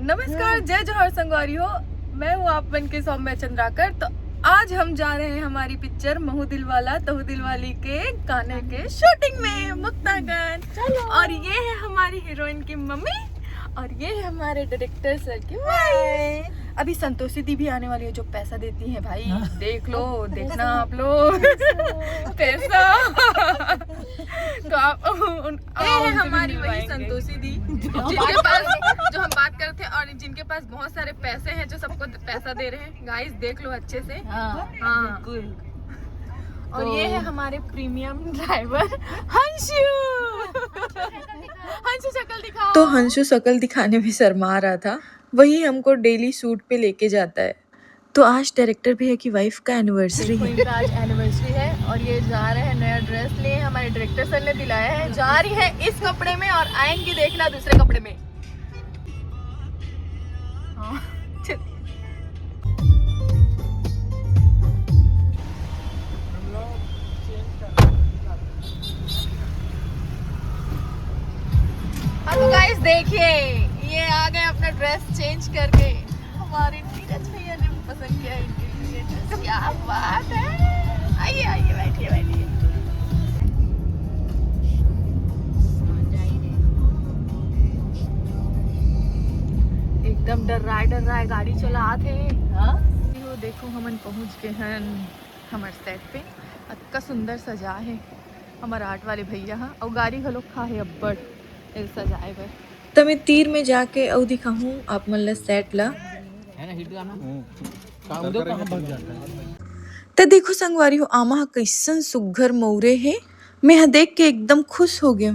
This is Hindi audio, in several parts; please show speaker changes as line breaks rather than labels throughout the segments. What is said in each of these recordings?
नमस्कार, जय जोहर संगवारी हो। मैं हूँ आप बन के सौम्या चंद्राकर। तो आज हम जा रहे हैं हमारी पिक्चर महू दिलवाला तहु दिलवाली के गाने के शूटिंग में मुक्तागंज। और ये है हमारी हीरोइन की मम्मी और ये है हमारे डायरेक्टर सर की वाइफ। अभी संतोषी दी भी आने वाली है जो पैसा देती है भाई। देख लो, देखना आप लोग पैसा। तो आप ये है हमारी वही संतोषी दी जिनके पास जो हम बात कर रहे थे और जिनके पास बहुत सारे पैसे हैं जो सबको पैसा दे रहे हैं। गाइस देख लो अच्छे से। हाँ और ये है हमारे प्रीमियम ड्राइवर हंशु। हंशु शक्ल दिखाओ।
तो हंशु शक्ल दिखाने में शर्मा रहा था, वही हमको डेली शूट पे लेके जाता है। तो आज डायरेक्टर भैया की वाइफ का एनिवर्सरी है।
इनका आज एनिवर्सरी है और ये जा रहे हैं नया ड्रेस लिए। हमारे डायरेक्टर सर ने दिलाया है। जा रही है इस कपड़े में और आएंगी देखना दूसरे कपड़े में। हाँ, तो गाइस देखिए ये आ गए अपना ड्रेस चेंज करके। हमारे नीरज भैया ने पसंद किया इनके लिए ड्रेस। क्या बात है। आइए आइए बैठिए बैठिए। एकदम डर रहा है गाड़ी चला थे। देखो हमन पहुंच गए हैं हमारे सेट पे। अतका सुंदर सजा है हमारा आर्ट वाले भैया। हाँ और गाड़ी घलो खा है अब्बड़ सजाए बर।
तो मैं तीर में जाके और दिखाऊं आप मन ला सेट ला। तो देखो संगवारी हो आमा हा कैसन सुघ्घर मौरे है। मैं हा देख के एकदम खुश हो गया।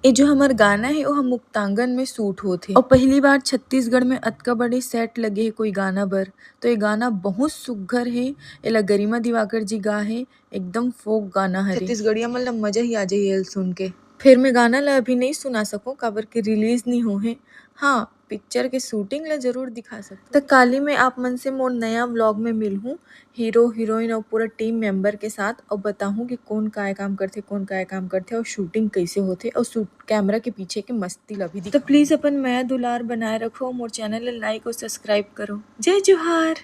ये जो हमार गाना है वो हम मुक्तांगन में शूट होते और पहली बार छत्तीसगढ़ में अतका बड़े सेट लगे है कोई गाना बर। तो ये गाना बहुत सुघ्घर है। एला गरिमा दिवाकर जी गा है। एकदम फोक गाना है। छत्तीसगढ़िया मन ला मजा ही आ जाए सुन के। फिर मैं गाना ला अभी नहीं सुना सकूं काबर के रिलीज नहीं हो है। हाँ पिक्चर के शूटिंग ला जरूर दिखा सकते। तो काली में आप मन से मोर नया व्लॉग में मिलूं हीरो हीरोइन और पूरा टीम मेंबर के साथ और बताऊं कि कौन काय काम करते कौन काय काम करते और शूटिंग कैसे होते और कैमरा के पीछे के मस्ती ला भी दिखा। तो प्लीज अपन माया दुलार बनाए रखो। मोर चैनल ला लाइक और सब्सक्राइब करो। जय जोहार।